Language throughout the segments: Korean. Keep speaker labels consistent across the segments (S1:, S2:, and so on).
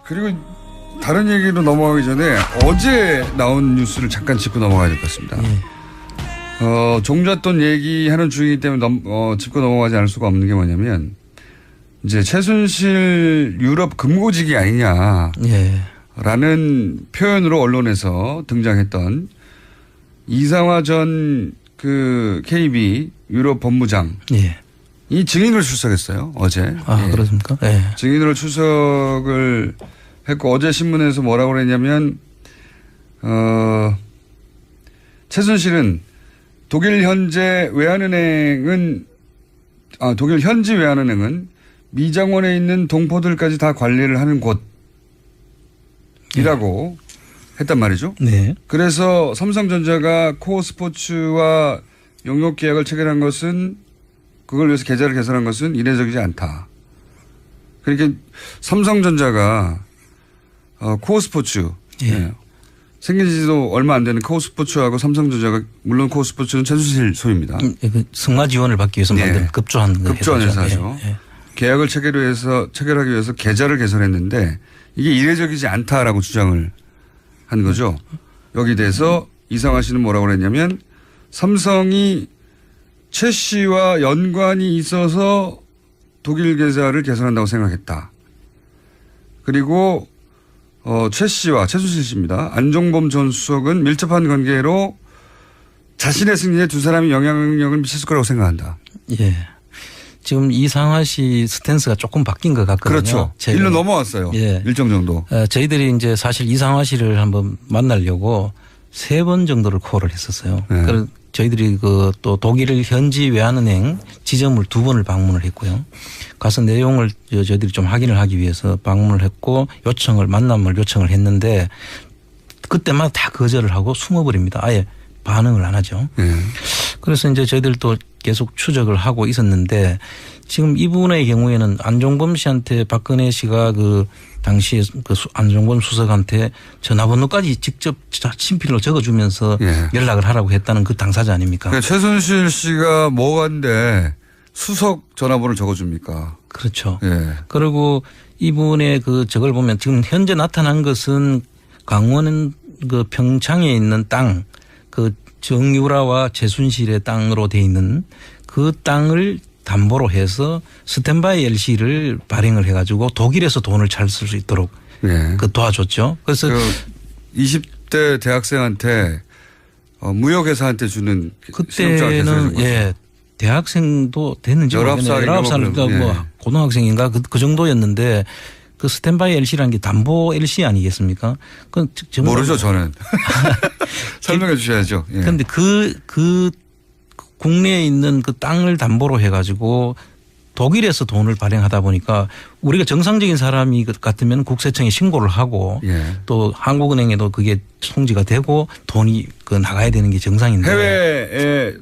S1: 그리고 다른 얘기로 넘어가기 전에 어제 나온 뉴스를 잠깐 짚고 넘어가야 될 것 같습니다.
S2: 예.
S1: 종잣돈 얘기하는 중이기 때문에 짚고 넘어가지 않을 수가 없는 게 뭐냐면 이제 최순실 유럽 금고지기 아니냐라는
S2: 예.
S1: 표현으로 언론에서 등장했던 이상화 전 그 KB 유럽 본부장
S2: 예.
S1: 이 증인으로 출석했어요 어제.
S2: 아,
S1: 예.
S2: 그렇습니까? 예.
S1: 증인으로 출석을 했고 어제 신문에서 뭐라고 그랬냐면 최순실은 독일 현지 외환은행은 미장원에 있는 동포들까지 다 관리를 하는 곳이라고 했단 말이죠.
S2: 네.
S1: 그래서 삼성전자가 코어스포츠와 용역 계약을 체결한 것은 그걸 위해서 계좌를 개설한 것은 이례적이지 않다. 그러니까 삼성전자가 코어스포츠
S2: 예.
S1: 생긴 지도 얼마 안 되는 코어스포츠하고 삼성전자가 물론 코어스포츠는 최순실 소유입니다.
S2: 그 승마 지원을 받기 위해서 만든 급조한
S1: 회사죠.
S2: 예.
S1: 계약을 체결하기 위해서 계좌를 개설했는데 이게 이례적이지 않다라고 주장을 한 거죠. 여기 대해서 이상화 씨는 뭐라고 그랬냐면 삼성이 최 씨와 연관이 있어서 독일 계좌를 개설한다고 생각했다. 그리고 최 씨와 최순실 씨입니다. 안종범 전 수석은 밀접한 관계로 자신의 승리에 두 사람이 영향력을 미쳤을 거라고 생각한다.
S2: 예. 지금 이상화 씨 스탠스가 조금 바뀐 것 같거든요.
S1: 그렇죠. 일로 넘어왔어요.
S2: 예.
S1: 일정 정도.
S2: 저희들이 이제 사실 이상화 씨를 한번 만나려고 3번 정도를 콜을 했었어요.
S1: 네.
S2: 그래서 저희들이 또 독일 현지 외환은행 지점을 2번을 방문을 했고요. 가서 내용을 저희들이 좀 확인을 하기 위해서 방문을 했고 만남을 요청을 했는데 그때마다 다 거절을 하고 숨어버립니다. 아예 반응을 안 하죠. 그래서 이제 저희들도 계속 추적을 하고 있었는데 지금 이분의 경우에는 안종범 씨한테 박근혜 씨가 당시에 안종범 수석한테 전화번호까지 직접 친필로 적어주면서 연락을 하라고 했다는 그 당사자 아닙니까?
S1: 그러니까 최순실 씨가 뭐간데 수석 전화번호를 적어줍니까?
S2: 그렇죠.
S1: 예.
S2: 그리고 이분의 저걸 보면 지금 현재 나타난 것은 강원 평창에 있는 땅 정유라와 최순실의 땅으로 돼 있는 그 땅을 담보로 해서 스탠바이 LC를 발행을 해가지고 독일에서 돈을 잘 쓸 수 있도록 도와줬죠. 그래서
S1: 20대 대학생한테 무역회사한테 주는
S2: 그때는 대학생도 됐는지 19살 고등학생인가 그 정도였는데 그 스탠바이 LC라는 게 담보 LC 아니겠습니까?
S1: 모르죠 저는. 설명해 주셔야죠.
S2: 그런데 그 국내에 있는 그 땅을 담보로 해가지고 독일에서 돈을 발행하다 보니까 우리가 정상적인 사람이 같으면 국세청에 신고를 하고 또 한국은행에도 그게 송지가 되고 돈이 나가야 되는 게 정상인데
S1: 해외에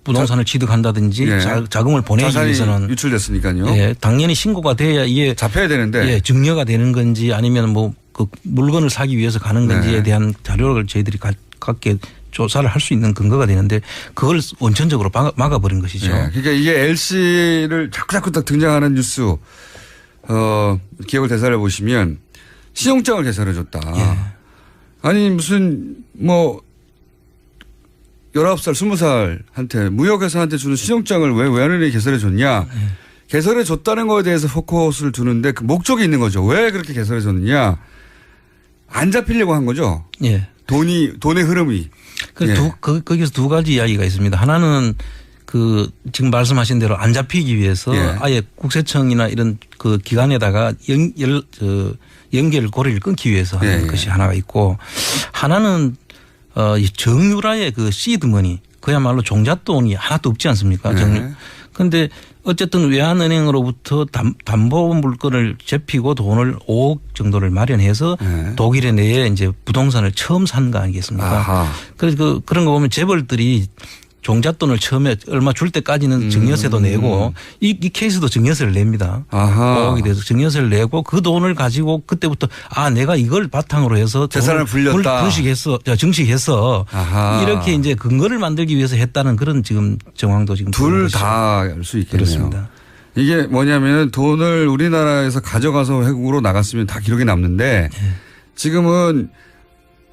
S2: 부동산을 취득한다든지 자금을 보내기 위해서는
S1: 유출됐으니까요.
S2: 당연히 신고가 돼야 이게
S1: 잡혀야 되는데
S2: 증여가 되는 건지 아니면 물건을 사기 위해서 가는 건지에 대한 자료를 저희들이 갖게 조사를 할 수 있는 근거가 되는데 그걸 원천적으로 막아버린 것이죠.
S1: 그러니까 이게 LC를 자꾸 딱 등장하는 뉴스 기억을 되살려 보시면 신용장을 개설해 줬다. 아니 무슨 19살 20살한테 무역회사한테 주는 신용장을 왜 외환은행이 개설해 줬냐. 개설해 줬다는 거에 대해서 포커스를 두는데 그 목적이 있는 거죠. 왜 그렇게 개설해 줬느냐. 안 잡히려고 한 거죠. 돈의 흐름이.
S2: 거기서 2가지 이야기가 있습니다. 하나는 지금 말씀하신 대로 안 잡히기 위해서 아예 국세청이나 이런 기관에다가 고리를 끊기 위해서 하는 것이 하나가 있고 하나는 정유라의 시드머니 그야말로 종잣돈이 하나도 없지 않습니까? 그런데 어쨌든 외환은행으로부터 담보 물건을 잡히고 돈을 5억 정도를 마련해서 독일에 내에 이제 부동산을 처음 산 거 아니겠습니까? 그래서 그런 거 보면 재벌들이 종잣돈을 처음에 얼마 줄 때까지는 증여세도 내고 이 케이스도 증여세를 냅니다. 5억에 대해서 증여세를 내고 그 돈을 가지고 그때부터 내가 이걸 바탕으로 해서
S1: 재산을 불렸다.
S2: 증식해서 이렇게 이제 근거를 만들기 위해서 했다는 그런 지금 정황도 지금
S1: 둘 다 알 수 있겠네요.
S2: 그렇습니다.
S1: 이게 뭐냐면 돈을 우리나라에서 가져가서 외국으로 나갔으면 다 기록이 남는데 지금은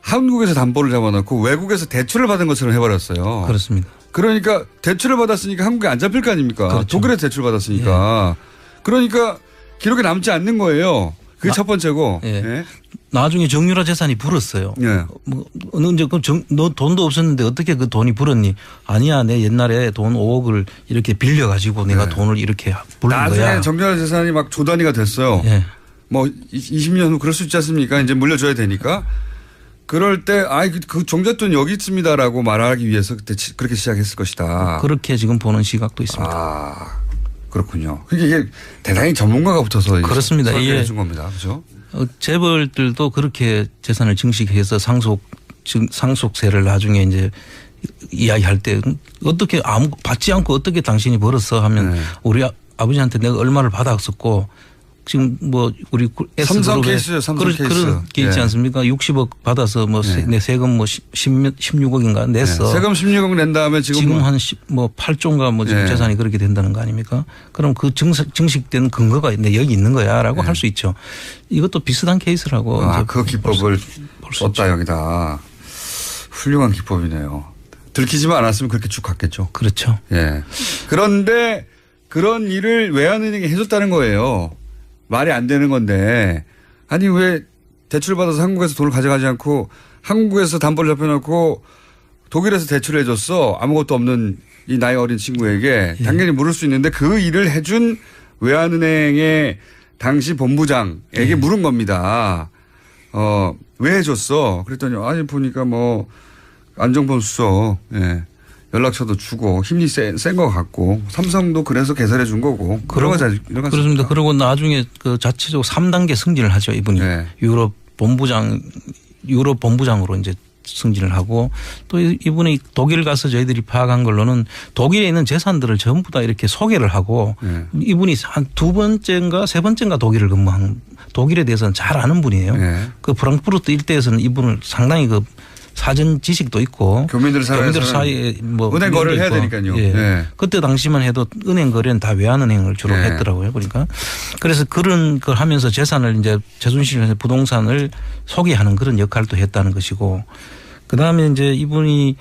S1: 한국에서 담보를 잡아놓고 외국에서 대출을 받은 것처럼 해버렸어요.
S2: 그렇습니다.
S1: 그러니까 대출을 받았으니까 한국에 안 잡힐 거 아닙니까?
S2: 그렇죠.
S1: 독일에서 대출 받았으니까. 그러니까 기록에 남지 않는 거예요. 그게 첫 번째고.
S2: 예.
S1: 예.
S2: 나중에 정유라 재산이 불었어요.
S1: 예.
S2: 뭐 언제 너 돈도 없었는데 어떻게 그 돈이 불었니? 아니야, 내 옛날에 돈 5억을 이렇게 빌려 가지고 내가 돈을 이렇게 부른
S1: 나중에
S2: 거야.
S1: 정유라 재산이 막 조 단위가 됐어요.
S2: 예.
S1: 뭐 20년 후 그럴 수 있지 않습니까? 이제 물려줘야 되니까. 그럴 때 그 종잣돈 여기 있습니다라고 말하기 위해서 그때 그렇게 시작했을 것이다.
S2: 그렇게 지금 보는 시각도 있습니다.
S1: 아, 그렇군요. 이게 대단히 전문가가 붙어서
S2: 그렇습니다.
S1: 설계해
S2: 예.
S1: 준 겁니다. 그렇죠?
S2: 재벌들도 그렇게 재산을 증식해서 상속세를 나중에 이제 이야기할 때 어떻게 받지 않고 어떻게 당신이 벌었어 하면
S1: 네.
S2: 우리 아버지한테 내가 얼마를 받았었고 지금 뭐 우리
S1: 삼성 케이스죠. 삼성 케이스.
S2: 그런 게 있지
S1: 예.
S2: 않습니까? 60억 받아서 뭐 내 세금 뭐 16억인가 냈어.
S1: 세금 16억 낸 다음에 지금
S2: 한 8조인가 뭐 지금
S1: 예.
S2: 재산이 그렇게 된다는 거 아닙니까? 그럼 그 증식된 근거가 여기 있는 거야라고 할 수 있죠. 이것도 비슷한 케이스라고.
S1: 그 기법을 썼다 여기다. 훌륭한 기법이네요. 들키지만 않았으면 그렇게 쭉 갔겠죠.
S2: 그렇죠.
S1: 예. 그런데 그런 일을 외환은행이 해줬다는 거예요. 말이 안 되는 건데 아니 왜 대출 받아서 한국에서 돈을 가져가지 않고 한국에서 담보를 잡혀놓고 독일에서 대출을 해줬어. 아무것도 없는 이 나이 어린 친구에게 당연히 물을 수 있는데 그 일을 해준 외환은행의 당시 본부장에게 물은 겁니다. 왜 해줬어? 그랬더니 아니 보니까 뭐 안정범 수석 연락처도 주고 힘이 센 것 같고 삼성도 그래서 개설해 준 거고
S2: 그렇습니다. 그리고 나중에 그 자체적으로 3단계 승진을 하죠. 이분이
S1: 네.
S2: 유럽 본부장으로 이제 승진을 하고 또 이분이 독일 가서 저희들이 파악한 걸로는 독일에 있는 재산들을 전부 다 이렇게 소개를 하고 이분이 한 2번째인가 3번째인가 독일을 근무한 독일에 대해서는 잘 아는 분이에요. 그 프랑크푸르트 일대에서는 이분을 상당히 그 사전 지식도 있고
S1: 교민들
S2: 사이에 뭐
S1: 은행 거래를 해야 되니까요.
S2: 예.
S1: 네.
S2: 그때 당시만 해도 은행 거래는 다 외환은행을 주로 했더라고요. 그러니까 그래서 그런 걸 하면서 재산을 이제 최순실 부동산을 소개하는 그런 역할도 했다는 것이고 그다음에 이제 이분이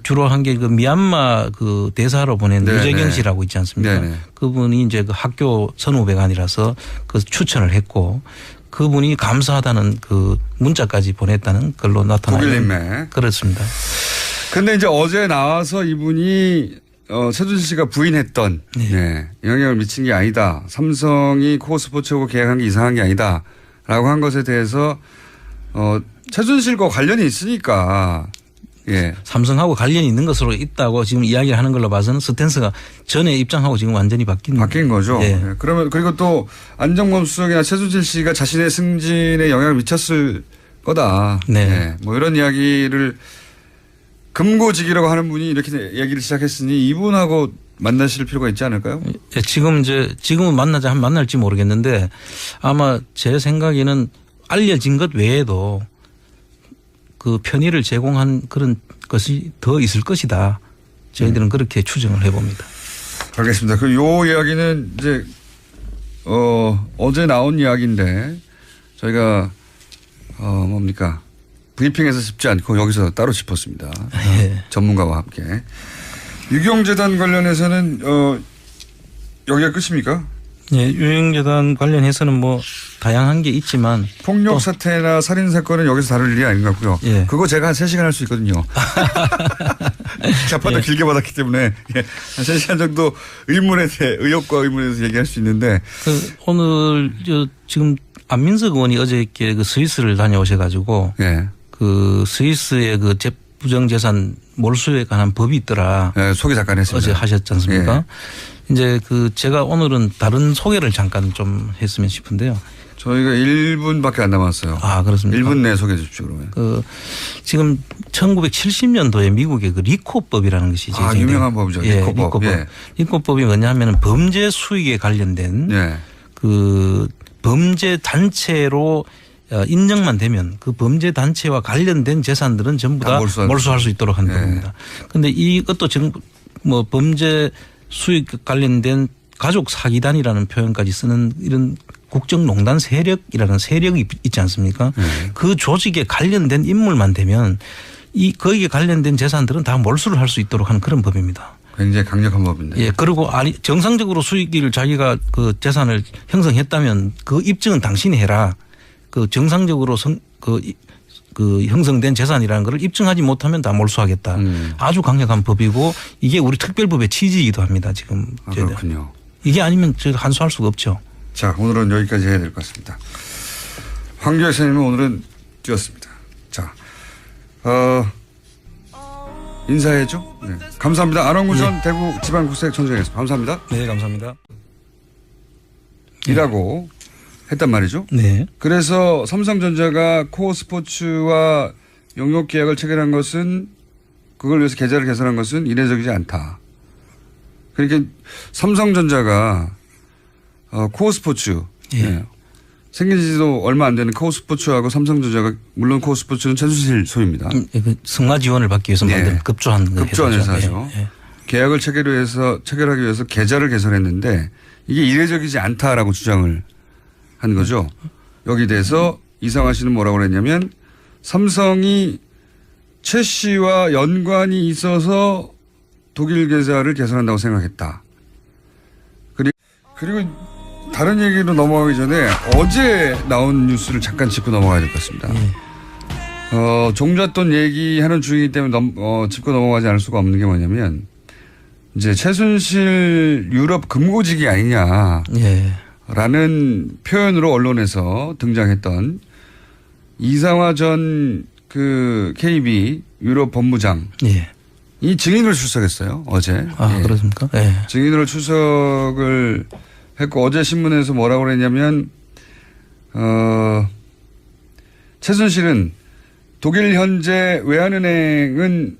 S2: 주로 한 게 그 미얀마 그 대사로 보낸 유재경 씨라고 있지 않습니까? 그분이 이제 그 학교 선후배관이라서 그 추천을 했고 그분이 감사하다는 그 문자까지 보냈다는 걸로 나타나요.
S1: 독일 인맥.
S2: 그렇습니다.
S1: 그런데 이제 어제 나와서 이분이 최순실 씨가 부인했던 영향을 미친 게 아니다. 삼성이 코스포츠하고 계약한 게 이상한 게 아니다라고 한 것에 대해서 최순실과 관련이 있으니까
S2: 삼성하고 관련이 있는 것으로 있다고 지금 이야기를 하는 걸로 봐서는 스탠스가 전에 입장하고 지금 완전히 바뀐
S1: 거죠. 그러면 그리고 또 안정범 수석이나 최순실 씨가 자신의 승진에 영향을 미쳤을 거다. 뭐 이런 이야기를 금고지기라고 하는 분이 이렇게 얘기를 시작했으니 이분하고 만나실 필요가 있지 않을까요?
S2: 지금은 만날지 모르겠는데 아마 제 생각에는 알려진 것 외에도 그 편의를 제공한 그런 것이 더 있을 것이다. 저희들은 그렇게 추정을 해봅니다.
S1: 알겠습니다. 요 이야기는 이제 어제 나온 이야기인데 저희가 뭡니까 브리핑에서 짚지 않고 여기서 따로 짚었습니다. 전문가와 함께. 유경재단 관련해서는 여기가 끝입니까?
S2: 유경재단 관련해서는 뭐 다양한 게 있지만
S1: 폭력 사태나 살인 사건은 여기서 다룰 일이 아닌 것 같고요. 그거 제가 한 3시간 할 수 있거든요. 자판도 길게 받았기 때문에 한 3시간 정도 의혹과 의문에 대해서 얘기할 수 있는데
S2: 오늘 지금 안민석 의원이 어저께 그 스위스를 다녀오셔가지고 그 스위스의 그 부정재산 몰수에 관한 법이 있더라.
S1: 소개 잠깐 했습니다.
S2: 어제 하셨지 않습니까? 이제 제가 오늘은 다른 소개를 잠깐 좀 했으면 싶은데요.
S1: 저희가 1분밖에 안 남았어요.
S2: 아, 그렇습니까?
S1: 1분 내에 소개해 주십시오, 그러면.
S2: 지금 1970년도에 미국의 그 리코법이라는 것이
S1: 유명한 법이죠. 리코법.
S2: 리코법이 뭐냐면은 범죄 수익에 관련된 그 범죄 단체로 인정만 되면 그 범죄 단체와 관련된 재산들은 전부 다 몰수할 수 있도록 하는 겁니다. 그런데 이것도 지금 뭐 범죄 수익 관련된 가족 사기단이라는 표현까지 쓰는 이런 국정농단 세력이라는 세력이 있지 않습니까? 그 조직에 관련된 인물만 되면 거기에 관련된 재산들은 다 몰수를 할 수 있도록 하는 그런 법입니다. 굉장히
S1: 강력한 법인데.
S2: 예. 그리고 정상적으로 수익을 자기가 그 재산을 형성했다면 그 입증은 당신이 해라. 그 정상적으로 그 형성된 재산이라는 것을 입증하지 못하면 다 몰수하겠다. 아주 강력한 법이고 이게 우리 특별법의 취지이기도 합니다. 지금.
S1: 그렇군요.
S2: 이게 아니면 저희가 한수할 수가 없죠.
S1: 자, 오늘은 여기까지 해야 될 것 같습니다. 황교안 선생님은 오늘은 뛰었습니다. 자, 인사해줘. 네. 감사합니다. 안원구 전 대구 지방국세청장이었습니다. 감사합니다.
S2: 네, 감사합니다.
S1: 이라고 했단 말이죠.
S2: 네.
S1: 그래서 삼성전자가 코어 스포츠와 용역 계약을 체결한 것은 그걸 위해서 계좌를 개설한 것은 이례적이지 않다. 그러니까 삼성전자가 코어 스포츠 네. 생긴 지도 얼마 안 되는 코어 스포츠하고 삼성전자가 물론 코어 스포츠는 최순실 소유입니다.
S2: 승마 지원을 받기 위해서 만든 급조한
S1: 회사죠. 계약을 체결하기 위해서 계좌를 개설했는데 이게 이례적이지 않다라고 주장을 한 거죠. 여기 대해서 이상화 씨는 뭐라고 그랬냐면 삼성이 최 씨와 연관이 있어서 독일 계좌를 개설한다고 생각했다. 그리고 다른 얘기로 넘어가기 전에 어제 나온 뉴스를 잠깐 짚고 넘어가야 될 것 같습니다. 종잣돈 얘기하는 중이기 때문에 짚고 넘어가지 않을 수가 없는 게 뭐냐면 이제 최순실 유럽 금고지기 아니냐. 라는 표현으로 언론에서 등장했던 이상화 전 그 KB 유럽 본부장. 이 증인으로 출석했어요. 어제.
S2: 그렇습니까?
S1: 증인으로 출석을 했고 어제 신문에서 뭐라고 그랬냐면 최순실은 독일 현지 외환은행은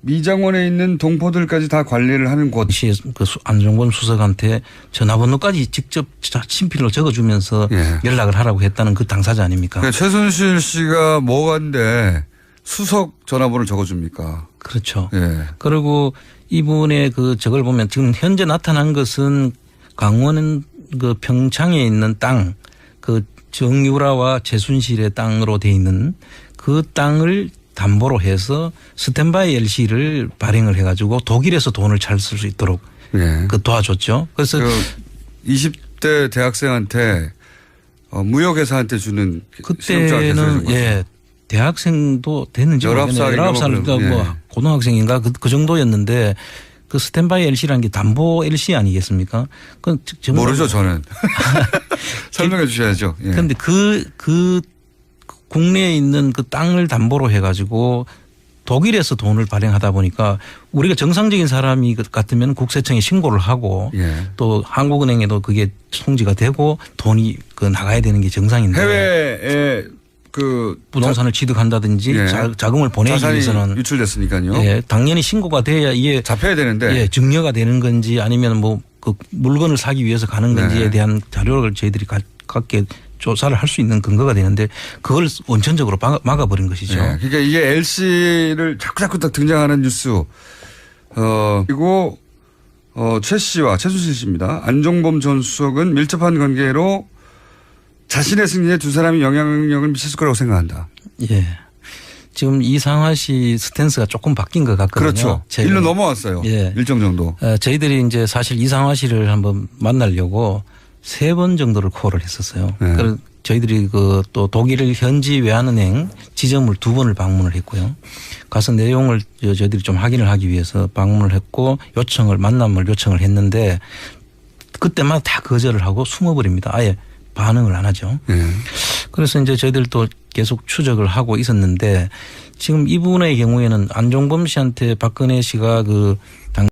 S1: 미장원에 있는 동포들까지 다 관리를 하는 곳.
S2: 그 안종범 수석한테 전화번호까지 직접 친필로 적어주면서 연락을 하라고 했다는 그 당사자 아닙니까?
S1: 그러니까 최순실 씨가 뭐가인데 수석 전화번호를 적어줍니까?
S2: 그렇죠. 그리고 이분의 저걸 보면 지금 현재 나타난 것은 강원 그 평창에 있는 땅, 그 정유라와 최순실의 땅으로 돼 있는 그 땅을 담보로 해서 스탠바이 LC를 발행을 해가지고 독일에서 돈을 잘 쓸 수 있도록 도와줬죠. 그래서
S1: 20대 대학생한테 무역회사한테 주는
S2: 그때는 대학생도 됐는지 19살인가 뭐 고등학생인가 그 정도였는데 그 스탠바이 LC라는 게 담보 LC 아니겠습니까?
S1: 모르죠 저는. 설명해 주셔야죠.
S2: 그런데 그 국내에 있는 그 땅을 담보로 해가지고 독일에서 돈을 발행하다 보니까 우리가 정상적인 사람이 같으면 국세청에 신고를 하고 또 한국은행에도 그게 송지가 되고 돈이 나가야 되는 게 정상인데
S1: 해외에
S2: 부동산을 취득한다든지 자금을 보내기 위해서는
S1: 유출됐으니까요.
S2: 당연히 신고가 돼야 이게
S1: 잡혀야 되는데
S2: 증여가 되는 건지 아니면 뭐 그 물건을 사기 위해서 가는 건지에 대한 자료를 저희들이 갖게 조사를 할 수 있는 근거가 되는데 그걸 원천적으로 막아버린 것이죠.
S1: 그러니까 이게 LC를 자꾸 딱 등장하는 뉴스. 그리고 최 씨와 최순실 씨입니다. 안종범 전 수석은 밀접한 관계로 자신의 승리에 두 사람이 영향력을 미쳤을 거라고 생각한다.
S2: 지금 이상화 씨 스탠스가 조금 바뀐 것 같거든요.
S1: 그렇죠. 일로 넘어왔어요. 일정 정도.
S2: 저희들이 이제 사실 이상화 씨를 한번 만나려고 3번 정도를 콜을 했었어요. 그래서 저희들이 또 독일 현지 외환은행 지점을 2번을 방문을 했고요. 가서 내용을 저희들이 좀 확인을 하기 위해서 방문을 했고 만남을 요청을 했는데 그때마다 다 거절을 하고 숨어버립니다. 아예 반응을 안 하죠. 그래서 이제 저희들도 계속 추적을 하고 있었는데 지금 이분의 경우에는 안종범 씨한테 박근혜 씨가